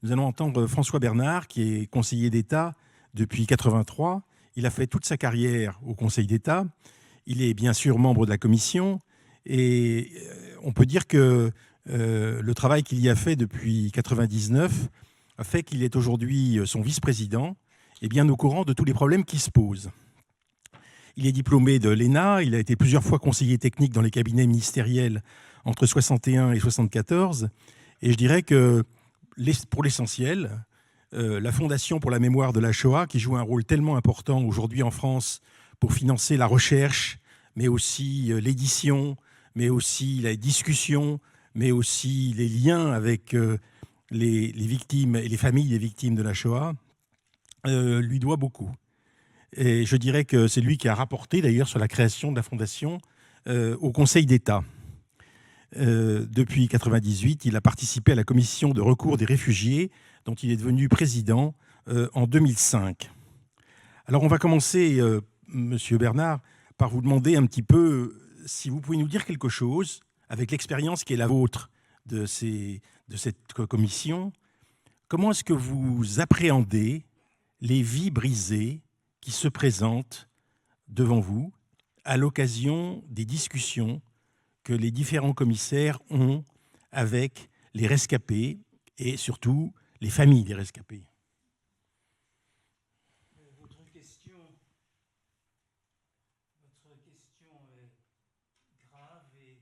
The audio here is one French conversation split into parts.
Nous allons entendre François Bernard, qui est conseiller d'État depuis 1983. Il a fait toute sa carrière au Conseil d'État. Il est bien sûr membre de la commission. Et on peut dire que le travail qu'il y a fait depuis 1999 a fait qu'il est aujourd'hui son vice-président et bien au courant de tous les problèmes qui se posent. Il est diplômé de l'ENA, il a été plusieurs fois conseiller technique dans les cabinets ministériels entre 61 et 74. Et je dirais que pour l'essentiel, la Fondation pour la mémoire de la Shoah, qui joue un rôle tellement important aujourd'hui en France pour financer la recherche, mais aussi l'édition, mais aussi la discussion, mais aussi les liens avec les victimes et les familles des victimes de la Shoah, lui doit beaucoup. Et je dirais que c'est lui qui a rapporté d'ailleurs sur la création de la Fondation au Conseil d'État. Depuis 1998, il a participé à la commission de recours des réfugiés, dont il est devenu président en 2005. Alors on va commencer, Monsieur Bernard, par vous demander un petit peu si vous pouvez nous dire quelque chose, avec l'expérience qui est la vôtre de cette commission. Comment est-ce que vous appréhendez les vies brisées qui se présentent devant vous à l'occasion des discussions que les différents commissaires ont avec les rescapés et surtout les familles des rescapés? Votre question est grave et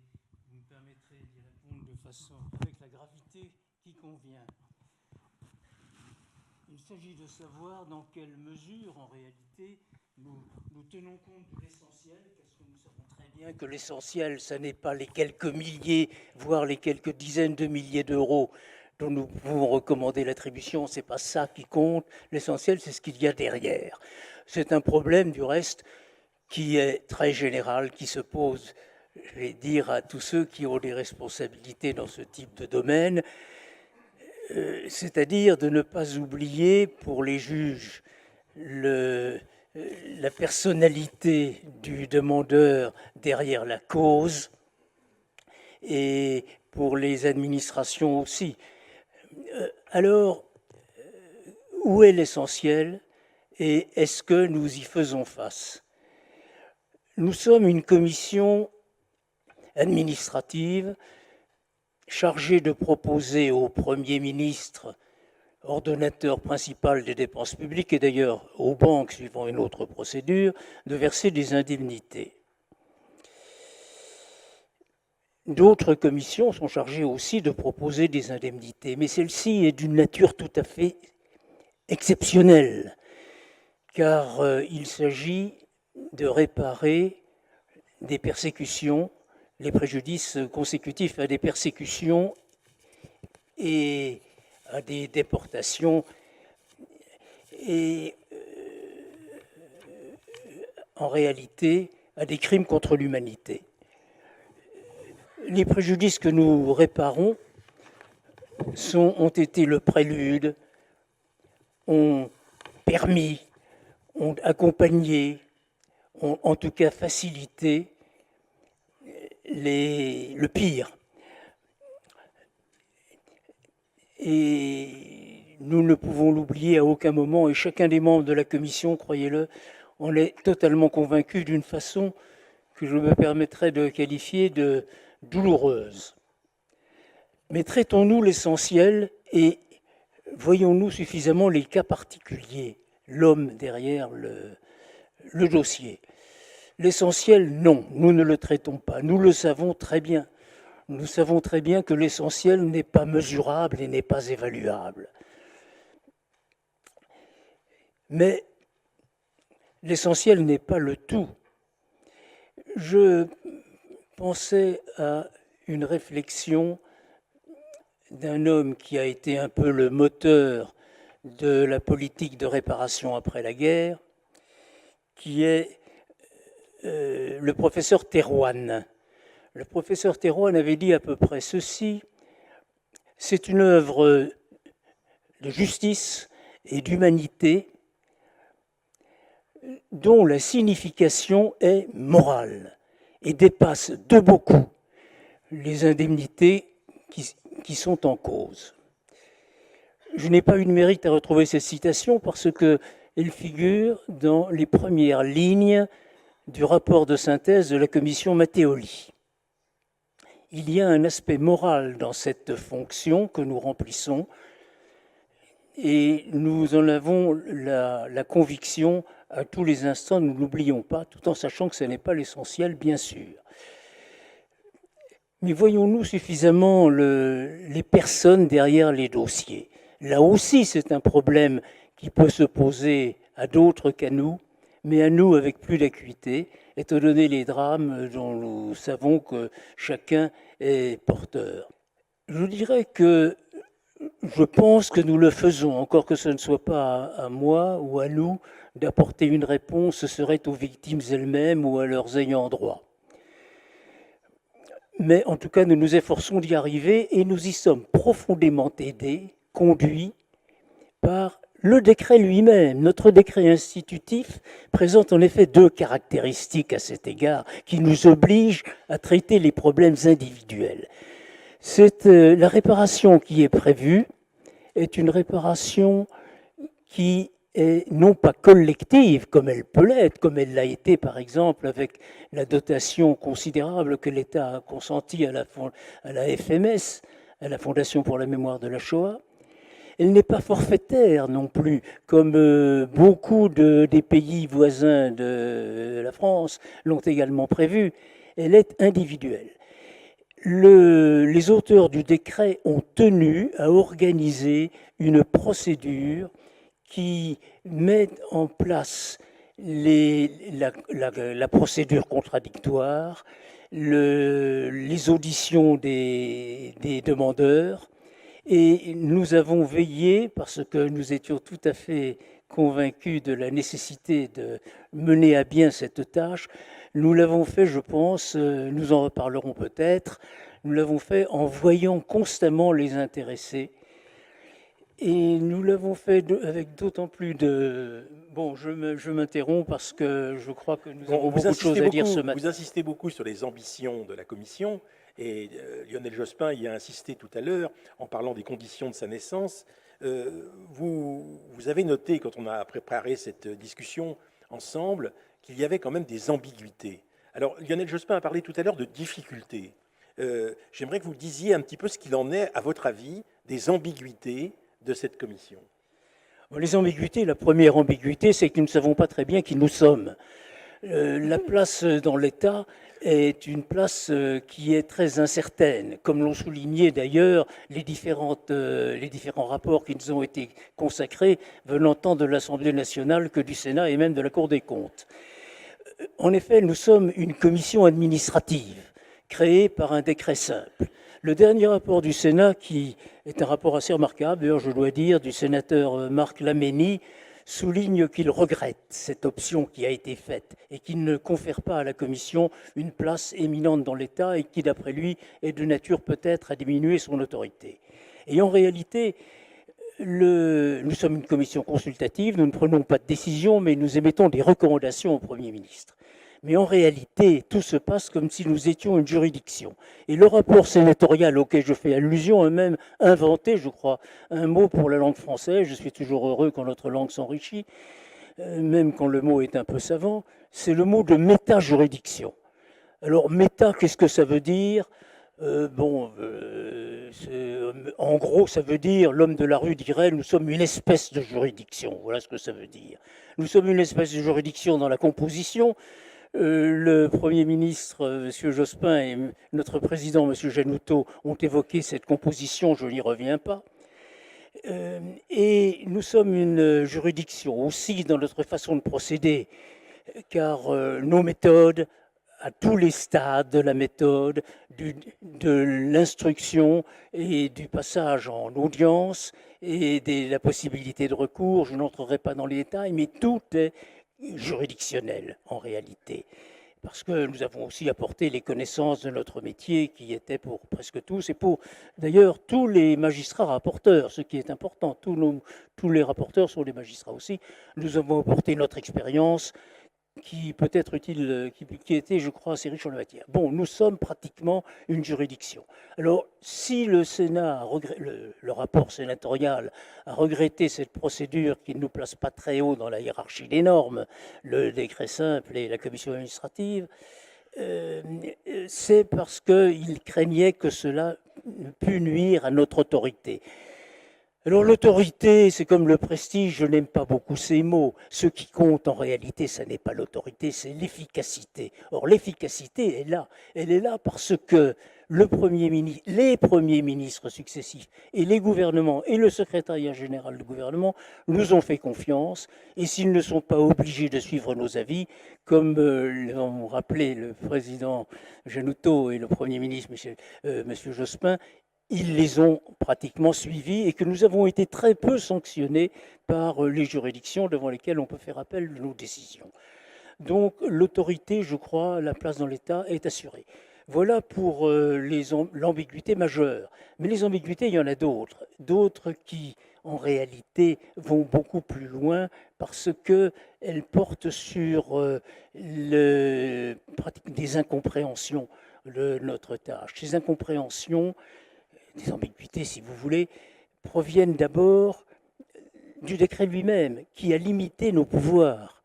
vous me permettrez d'y répondre de façon avec la gravité qui convient. Il s'agit de savoir dans quelle mesure, en réalité, nous tenons compte de l'essentiel, parce que nous savons très bien que l'essentiel, ce n'est pas les quelques milliers, voire les quelques dizaines de milliers d'euros dont nous pouvons recommander l'attribution, ce n'est pas ça qui compte. L'essentiel, c'est ce qu'il y a derrière. C'est un problème, du reste, qui est très général, qui se pose, je vais dire, à tous ceux qui ont des responsabilités dans ce type de domaine, c'est-à-dire de ne pas oublier pour les juges la personnalité du demandeur derrière la cause, et pour les administrations aussi. Alors, où est l'essentiel et est-ce que nous y faisons face? Nous sommes une commission administrative chargée de proposer au Premier ministre, ordonnateur principal des dépenses publiques, et d'ailleurs aux banques, suivant une autre procédure, de verser des indemnités. D'autres commissions sont chargées aussi de proposer des indemnités, mais celle-ci est d'une nature tout à fait exceptionnelle, car il s'agit de réparer des persécutions, les préjudices consécutifs à des persécutions et à des déportations, et en réalité à des crimes contre l'humanité. Les préjudices que nous réparons ont été le prélude, ont permis, ont accompagné, ont en tout cas facilité le pire. Et nous ne pouvons l'oublier à aucun moment, et chacun des membres de la commission, croyez-le, en est totalement convaincu d'une façon que je me permettrai de qualifier de douloureuse. Mais traitons-nous l'essentiel et voyons-nous suffisamment les cas particuliers, l'homme derrière le dossier. L'essentiel, non, nous ne le traitons pas. Nous le savons très bien. Nous savons très bien que l'essentiel n'est pas mesurable et n'est pas évaluable. Mais l'essentiel n'est pas le tout. Je pensais à une réflexion d'un homme qui a été un peu le moteur de la politique de réparation après la guerre, qui est le professeur Thérouanne. Le professeur Thérouanne avait dit à peu près ceci: c'est une œuvre de justice et d'humanité dont la signification est morale et dépasse de beaucoup les indemnités qui sont en cause. je n'ai pas eu de mérite à retrouver cette citation parce qu'elle figure dans les premières lignes du rapport de synthèse de la commission Mattéoli. Il y a un aspect moral dans cette fonction que nous remplissons et nous en avons la conviction à tous les instants, nous ne l'oublions pas, tout en sachant que ce n'est pas l'essentiel, bien sûr. Mais voyons-nous suffisamment les personnes derrière les dossiers? Là aussi, c'est un problème qui peut se poser à d'autres qu'à nous, mais à nous avec plus d'acuité, étant donné les drames dont nous savons que chacun est porteur. Je dirais que je pense que nous le faisons, encore que ce ne soit pas à moi ou à nous d'apporter une réponse, ce serait aux victimes elles-mêmes ou à leurs ayants droit. Mais en tout cas, nous nous efforçons d'y arriver et nous y sommes profondément aidés, conduits par le décret lui-même. Notre décret institutif présente en effet deux caractéristiques à cet égard qui nous obligent à traiter les problèmes individuels. La réparation qui est prévue est une réparation qui est non pas collective comme elle peut l'être, comme elle l'a été par exemple avec la dotation considérable que l'État a consentie à la FMS, à la Fondation pour la mémoire de la Shoah. Elle n'est pas forfaitaire non plus, comme beaucoup des pays voisins de la France l'ont également prévu. Elle est individuelle. Les auteurs du décret ont tenu à organiser une procédure qui met en place la procédure contradictoire, les auditions des demandeurs, et nous avons veillé, parce que nous étions tout à fait convaincus de la nécessité de mener à bien cette tâche, nous l'avons fait, je pense, nous en reparlerons peut-être, nous l'avons fait en voyant constamment les intéressés. Et nous l'avons fait avec d'autant plus de... Bon, je m'interromps parce que je crois que nous avons beaucoup de choses à dire ce matin. Vous insistez beaucoup sur les ambitions de la Commission, et Lionel Jospin y a insisté tout à l'heure en parlant des conditions de sa naissance. Vous avez noté, quand on a préparé cette discussion ensemble, qu'il y avait quand même des ambiguïtés. Alors, Lionel Jospin a parlé tout à l'heure de difficultés. J'aimerais que vous disiez un petit peu ce qu'il en est, à votre avis, des ambiguïtés de cette commission. Les ambiguïtés, la première ambiguïté, c'est que nous ne savons pas très bien qui nous sommes. La place dans l'État est une place qui est très incertaine, comme l'ont souligné d'ailleurs les différents rapports qui nous ont été consacrés, venant tant de l'Assemblée nationale que du Sénat et même de la Cour des comptes. En effet, nous sommes une commission administrative créée par un décret simple. Le dernier rapport du Sénat, qui est un rapport assez remarquable, d'ailleurs je dois dire, du sénateur Marc Laménie, souligne qu'il regrette cette option qui a été faite et qu'il ne confère pas à la Commission une place éminente dans l'État et qui, d'après lui, est de nature peut-être à diminuer son autorité. Et en réalité, nous sommes une commission consultative, nous ne prenons pas de décision, mais nous émettons des recommandations au Premier ministre. Mais en réalité, tout se passe comme si nous étions une juridiction. Et le rapport sénatorial auquel je fais allusion a même inventé, je crois, un mot pour la langue française. Je suis toujours heureux quand notre langue s'enrichit, même quand le mot est un peu savant. C'est le mot de méta-juridiction. Alors, méta, qu'est-ce que ça veut dire ? En gros, ça veut dire, l'homme de la rue dirait, nous sommes une espèce de juridiction. Voilà ce que ça veut dire. Nous sommes une espèce de juridiction dans la composition. Le Premier ministre, M. Jospin, et notre président, M. Janoutot, ont évoqué cette composition, je n'y reviens pas. Et nous sommes une juridiction aussi dans notre façon de procéder, car nos méthodes, à tous les stades de la méthode, de l'instruction et du passage en audience et de la possibilité de recours, je n'entrerai pas dans les détails, mais tout est juridictionnel en réalité. Parce que nous avons aussi apporté les connaissances de notre métier qui étaient pour presque tous et pour d'ailleurs tous les magistrats rapporteurs, ce qui est important. Tous les rapporteurs sont des magistrats aussi. Nous avons apporté notre expérience qui peut être utile, qui était, je crois, assez riche en la matière. Bon, nous sommes pratiquement une juridiction. Alors, si le Sénat, le rapport sénatorial, a regretté cette procédure qui ne nous place pas très haut dans la hiérarchie des normes, le décret simple et la commission administrative, c'est parce qu'il craignait que cela pût nuire à notre autorité. Alors l'autorité, c'est comme le prestige, je n'aime pas beaucoup ces mots. Ce qui compte en réalité, ce n'est pas l'autorité, c'est l'efficacité. Or l'efficacité est là. Elle est là parce que les premiers ministres successifs et les gouvernements et le secrétariat général du gouvernement nous ont fait confiance. Et s'ils ne sont pas obligés de suivre nos avis, comme l'ont rappelé le président Janoutot et le Premier ministre, monsieur Jospin, ils les ont pratiquement suivis et que nous avons été très peu sanctionnés par les juridictions devant lesquelles on peut faire appel de nos décisions. Donc l'autorité, je crois, la place dans l'État est assurée. Voilà pour l'ambiguïté majeure. Mais les ambiguïtés, il y en a d'autres. D'autres qui, en réalité, vont beaucoup plus loin parce qu'elles portent sur des incompréhensions de notre tâche. Ces incompréhensions, des ambiguïtés si vous voulez, proviennent d'abord du décret lui-même qui a limité nos pouvoirs.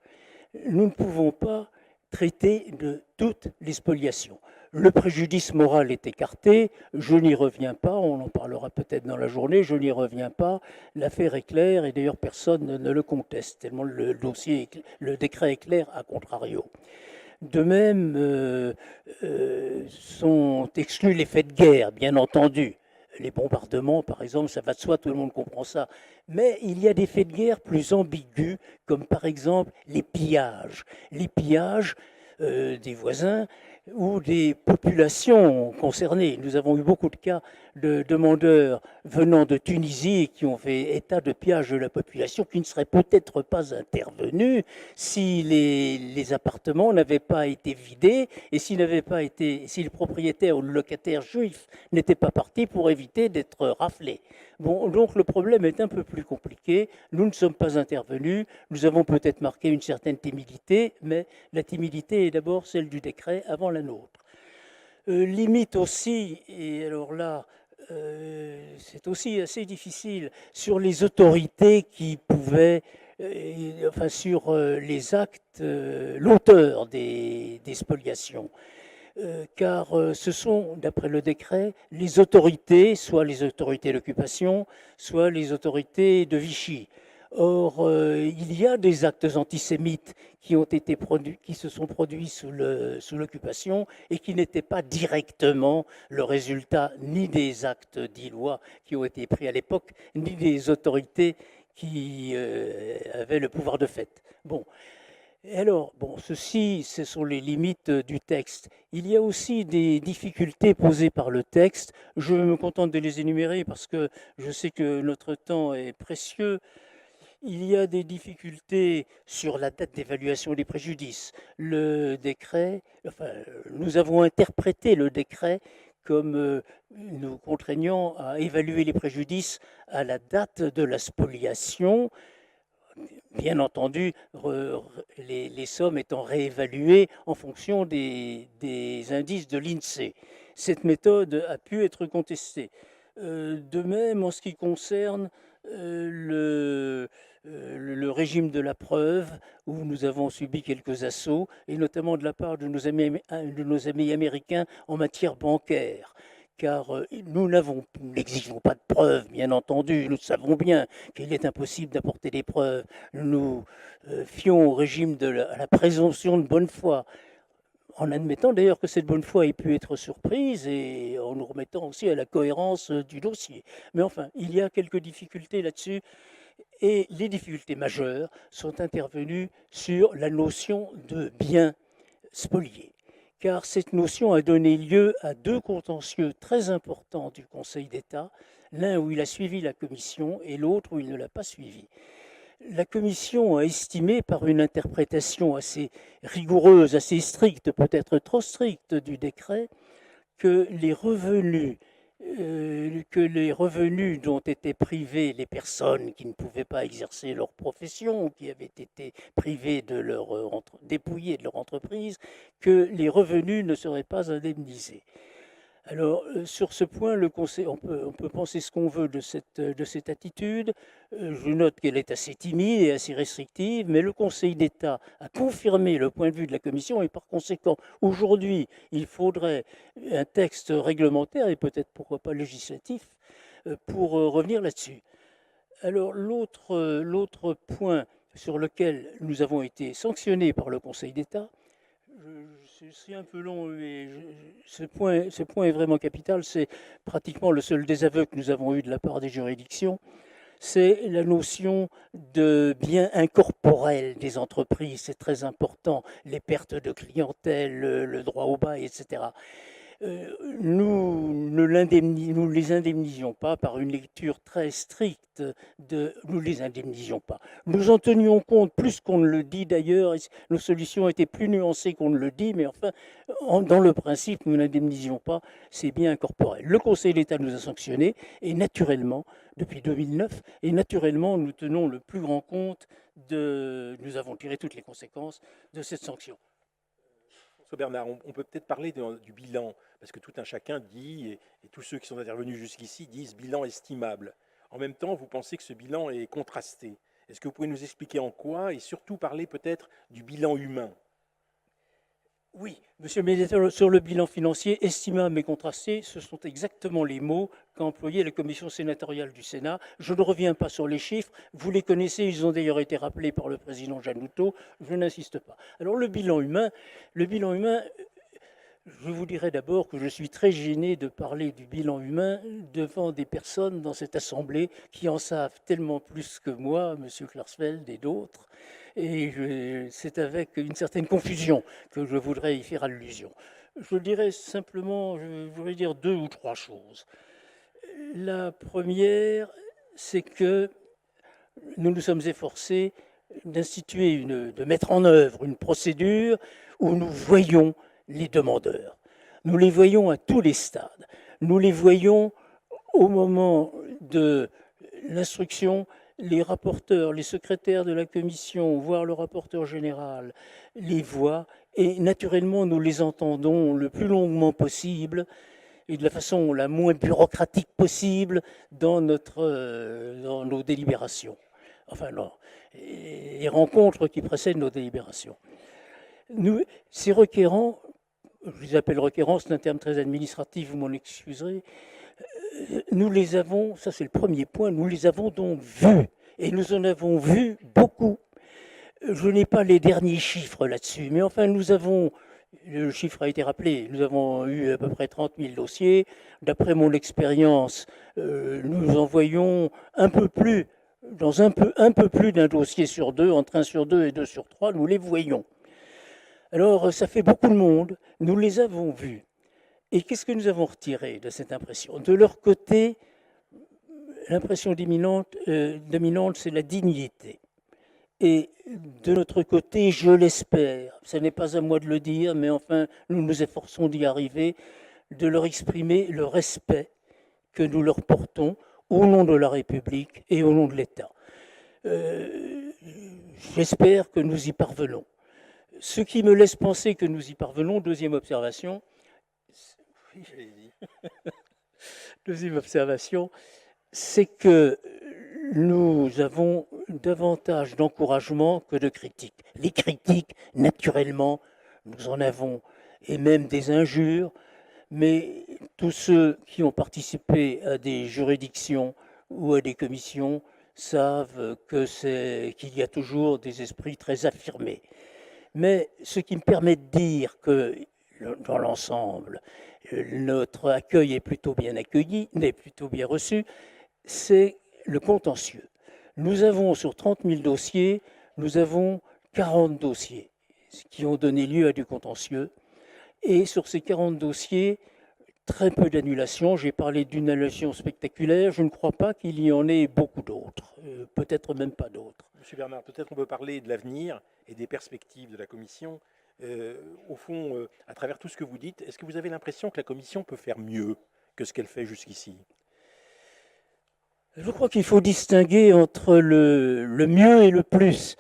Nous ne pouvons pas traiter de toute les spoliations. Le préjudice moral est écarté, je n'y reviens pas, on en parlera peut-être dans la journée, je n'y reviens pas, l'affaire est claire et d'ailleurs personne ne le conteste, tellement le décret est clair à contrario. De même, sont exclus les faits de guerre, bien entendu. Les bombardements, par exemple, ça va de soi, tout le monde comprend ça. Mais il y a des faits de guerre plus ambigus, comme par exemple les pillages. Les pillages des voisins ou des populations concernées. Nous avons eu beaucoup de cas de demandeurs venant de Tunisie qui ont fait état de pillage de la population qui ne seraient peut-être pas intervenus si les appartements n'avaient pas été vidés et si le propriétaire ou le locataire juif n'était pas parti pour éviter d'être raflé. Bon, donc le problème est un peu plus compliqué. Nous ne sommes pas intervenus. Nous avons peut-être marqué une certaine timidité, mais la timidité est d'abord celle du décret avant la nôtre. Limite aussi, et alors là, c'est aussi assez difficile, sur les autorités qui pouvaient, enfin sur les actes, l'auteur des spoliations. Car ce sont, d'après le décret, les autorités, soit les autorités d'occupation, soit les autorités de Vichy. Or, il y a des actes antisémites qui se sont produits sous l'occupation et qui n'étaient pas directement le résultat ni des actes d'Illois qui ont été pris à l'époque, ni des autorités qui avaient le pouvoir de fait. Bon. Et alors, bon, ce sont les limites du texte. Il y a aussi des difficultés posées par le texte. Je me contente de les énumérer parce que je sais que notre temps est précieux. Il y a des difficultés sur la date d'évaluation des préjudices. Le décret, enfin, nous avons interprété le décret comme nous contraignant à évaluer les préjudices à la date de la spoliation. Bien entendu, les sommes étant réévaluées en fonction des indices de l'INSEE. Cette méthode a pu être contestée. De même, en ce qui concerne le régime de la preuve, où nous avons subi quelques assauts, et notamment de la part de nos amis américains en matière bancaire. Car nous n'exigeons pas de preuves, bien entendu, nous savons bien qu'il est impossible d'apporter des preuves. Nous fions au régime de la présomption de bonne foi, en admettant d'ailleurs que cette bonne foi ait pu être surprise et en nous remettant aussi à la cohérence du dossier. Mais enfin, il y a quelques difficultés là-dessus, et les difficultés majeures sont intervenues sur la notion de bien spolié. Car cette notion a donné lieu à deux contentieux très importants du Conseil d'État, l'un où il a suivi la Commission et l'autre où il ne l'a pas suivi. La Commission a estimé, par une interprétation assez rigoureuse, assez stricte, peut-être trop stricte du décret, que les revenus que les revenus dont étaient privés les personnes qui ne pouvaient pas exercer leur profession ou qui avaient été privées de dépouillées de leur entreprise, que les revenus ne seraient pas indemnisés. Alors, sur ce point, le Conseil, on peut penser ce qu'on veut de cette attitude. Je note qu'elle est assez timide et assez restrictive, mais le Conseil d'État a confirmé le point de vue de la Commission et par conséquent, aujourd'hui, il faudrait un texte réglementaire et peut-être pourquoi pas législatif pour revenir là-dessus. Alors, l'autre point sur lequel nous avons été sanctionnés par le Conseil d'État, je suis un peu long, mais ce point est vraiment capital. C'est pratiquement le seul désaveu que nous avons eu de la part des juridictions. C'est la notion de bien incorporel des entreprises. C'est très important. Les pertes de clientèle, le droit au bail, etc. Nous ne les indemnisions pas par une lecture très stricte nous les indemnisions pas. Nous en tenions compte plus qu'on ne le dit d'ailleurs, et nos solutions étaient plus nuancées qu'on ne le dit, mais enfin, dans le principe, nous n'indemnisions pas, c'est bien incorporel. Le Conseil d'État nous a sanctionnés, et naturellement, depuis 2009, et naturellement, nous tenons le plus grand compte nous avons tiré toutes les conséquences de cette sanction. François Bernard, on peut peut-être parler du bilan, parce que tout un chacun dit, et tous ceux qui sont intervenus jusqu'ici disent bilan estimable. En même temps, vous pensez que ce bilan est contrasté. Est-ce que vous pouvez nous expliquer en quoi, et surtout parler peut-être du bilan humain? Oui, monsieur le médiateur, sur le bilan financier, estimable et contrasté, ce sont exactement les mots qu'a employés la commission sénatoriale du Sénat. Je ne reviens pas sur les chiffres, vous les connaissez, ils ont d'ailleurs été rappelés par le président Janouto, je n'insiste pas. Alors le bilan humain, je vous dirais d'abord que je suis très gêné de parler du bilan humain devant des personnes dans cette assemblée qui en savent tellement plus que moi, monsieur Klarsfeld et d'autres. Et c'est avec une certaine confusion que je voudrais y faire allusion. Je dirais simplement, je voudrais dire deux ou trois choses. La première, c'est que nous nous sommes efforcés de mettre en œuvre une procédure où nous voyons les demandeurs. Nous les voyons à tous les stades. Nous les voyons au moment de l'instruction, les rapporteurs, les secrétaires de la commission, voire le rapporteur général, les voient et naturellement nous les entendons le plus longuement possible et de la façon la moins bureaucratique possible dans nos délibérations. Enfin, non, les rencontres qui précèdent nos délibérations. Ces requérants, je les appelle requérants, c'est un terme très administratif, vous m'en excuserez, nous les avons, ça c'est le premier point, nous les avons donc vus, et nous en avons vu beaucoup. Je n'ai pas les derniers chiffres là-dessus, mais enfin nous avons, le chiffre a été rappelé, nous avons eu à peu près 30 000 dossiers. D'après mon expérience, nous en voyons un peu plus, dans un peu plus d'un dossier sur deux, entre 1 sur 2 et 2 sur 3, nous les voyons. Alors ça fait beaucoup de monde, nous les avons vus. Et qu'est-ce que nous avons retiré de cette impression? De leur côté, l'impression dominante, c'est la dignité. Et de notre côté, je l'espère, ce n'est pas à moi de le dire, mais enfin, nous nous efforçons d'y arriver, de leur exprimer le respect que nous leur portons au nom de la République et au nom de l'État. J'espère que nous y parvenons. Ce qui me laisse penser que nous y parvenons, deuxième observation, c'est que nous avons davantage d'encouragement que de critiques. Les critiques, naturellement, nous en avons, et même des injures, mais tous ceux qui ont participé à des juridictions ou à des commissions savent qu'il y a toujours des esprits très affirmés. Mais ce qui me permet de dire que, dans l'ensemble, notre accueil est plutôt bien accueilli, est plutôt bien reçu, c'est le contentieux. Nous avons sur 30 000 dossiers, nous avons 40 dossiers qui ont donné lieu à du contentieux. Et sur ces 40 dossiers, très peu d'annulations. J'ai parlé d'une annulation spectaculaire. Je ne crois pas qu'il y en ait beaucoup d'autres, peut-être même pas d'autres. Monsieur Bernard, peut-être on peut parler de l'avenir et des perspectives de la Commission. Au fond, à travers tout ce que vous dites, est-ce que vous avez l'impression que la Commission peut faire mieux que ce qu'elle fait jusqu'ici? Je crois qu'il faut distinguer entre le mieux et le plus.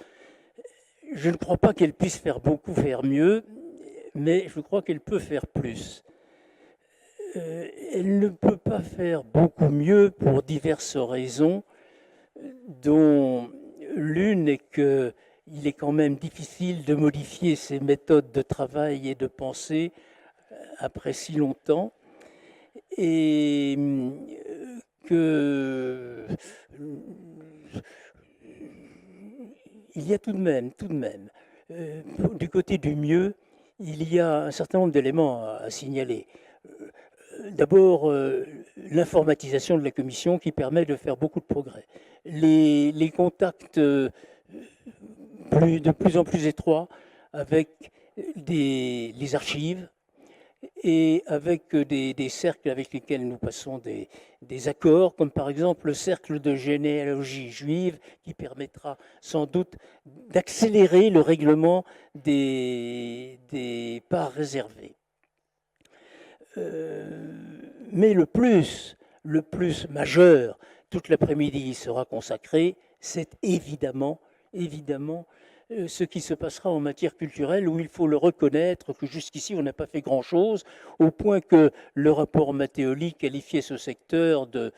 Je ne crois pas qu'elle puisse faire beaucoup, faire mieux, mais je crois qu'elle peut faire plus. Elle ne peut pas faire beaucoup mieux pour diverses raisons, dont l'une est qu'il est quand même difficile de modifier ses méthodes de travail et de pensée après si longtemps, et que il y a tout de même, du côté du mieux, il y a un certain nombre d'éléments à signaler. D'abord, l'informatisation de la commission qui permet de faire beaucoup de progrès. Les contacts de plus en plus étroits avec les archives et avec des cercles avec lesquels nous passons des accords, comme par exemple le cercle de généalogie juive, qui permettra sans doute d'accélérer le règlement des parts réservées. Mais le plus majeur, toute l'après-midi sera consacré, c'est évidemment ce qui se passera en matière culturelle, où il faut le reconnaître que jusqu'ici on n'a pas fait grand-chose, au point que le rapport Mattéoli qualifiait ce secteur de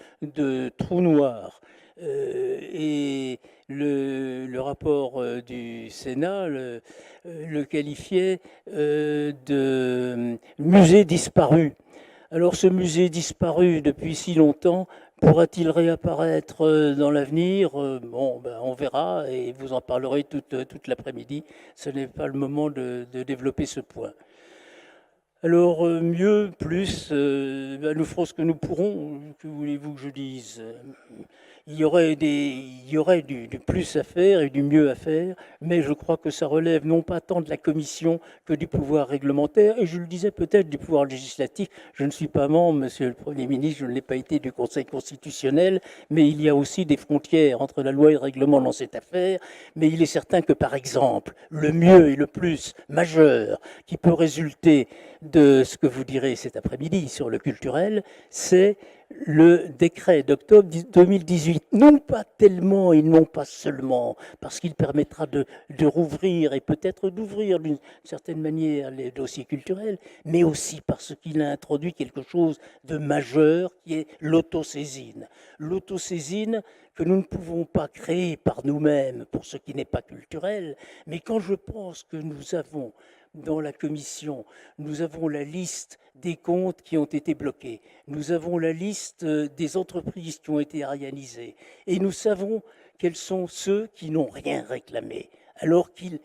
trou noir. Et le rapport du Sénat le qualifiait de musée disparu. Alors ce musée disparu depuis si longtemps, pourra-t-il réapparaître dans l'avenir? Bon, ben, on verra et vous en parlerez toute l'après-midi. Ce n'est pas le moment de développer ce point. Alors, mieux, plus, ben, nous ferons ce que nous pourrons. Que voulez-vous que je dise? Il y aurait du plus à faire et du mieux à faire, mais je crois que ça relève non pas tant de la commission que du pouvoir réglementaire, et je le disais peut-être du pouvoir législatif. Je ne suis pas membre, monsieur le Premier ministre, je ne l'ai pas été du Conseil constitutionnel, mais il y a aussi des frontières entre la loi et le règlement dans cette affaire. Mais il est certain que, par exemple, le mieux et le plus majeur qui peut résulter de ce que vous direz cet après-midi sur le culturel, c'est le décret d'octobre 2018, non pas tellement et non pas seulement, parce qu'il permettra de rouvrir et peut-être d'ouvrir d'une certaine manière les dossiers culturels, mais aussi parce qu'il a introduit quelque chose de majeur qui est l'autosaisine. L'autosaisine que nous ne pouvons pas créer par nous-mêmes pour ce qui n'est pas culturel, mais quand je pense que nous avons dans la commission, nous avons la liste des comptes qui ont été bloqués, nous avons la liste des entreprises qui ont été arianisées, et nous savons quels sont ceux qui n'ont rien réclamé, alors qu'ils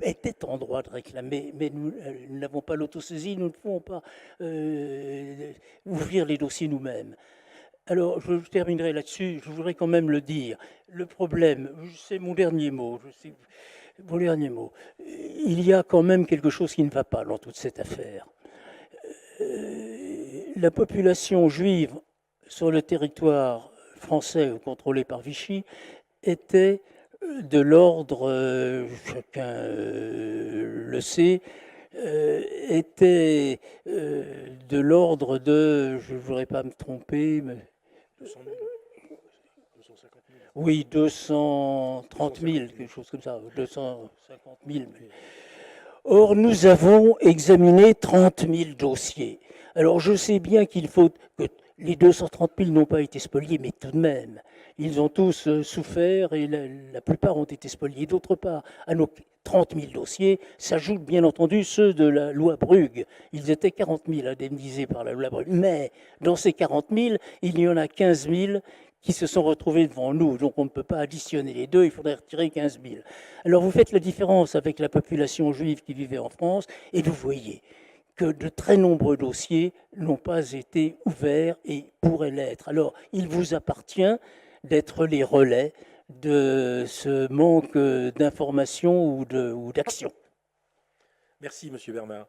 étaient en droit de réclamer, mais nous n'avons pas l'autosaisie, nous ne pouvons pas ouvrir les dossiers nous-mêmes. Alors, je terminerai là-dessus, je voudrais quand même le dire. Le problème, c'est mon dernier mot, il y a quand même quelque chose qui ne va pas dans toute cette affaire. La population juive sur le territoire français contrôlé par Vichy était de l'ordre, chacun le sait, était de l'ordre de, je ne voudrais pas me tromper, mais 200 000. 250 000. Oui, 230 000, quelque chose comme ça, 250 000. Or, nous avons examiné 30 000 dossiers. Alors, je sais bien qu'il faut que les 230 000 n'ont pas été spoliés, mais tout de même, ils ont tous souffert et la plupart ont été spoliés. D'autre part, à nos 30 000 dossiers s'ajoutent bien entendu ceux de la loi Brugge. Ils étaient 40 000 indemnisés par la loi Brugge. Mais dans ces 40 000, il y en a 15 000 qui se sont retrouvés devant nous. Donc on ne peut pas additionner les deux, il faudrait retirer 15 000. Alors vous faites la différence avec la population juive qui vivait en France et vous voyez que de très nombreux dossiers n'ont pas été ouverts et pourraient l'être. Alors il vous appartient d'être les relais de ce manque d'information ou d'action. Merci, monsieur Bernard.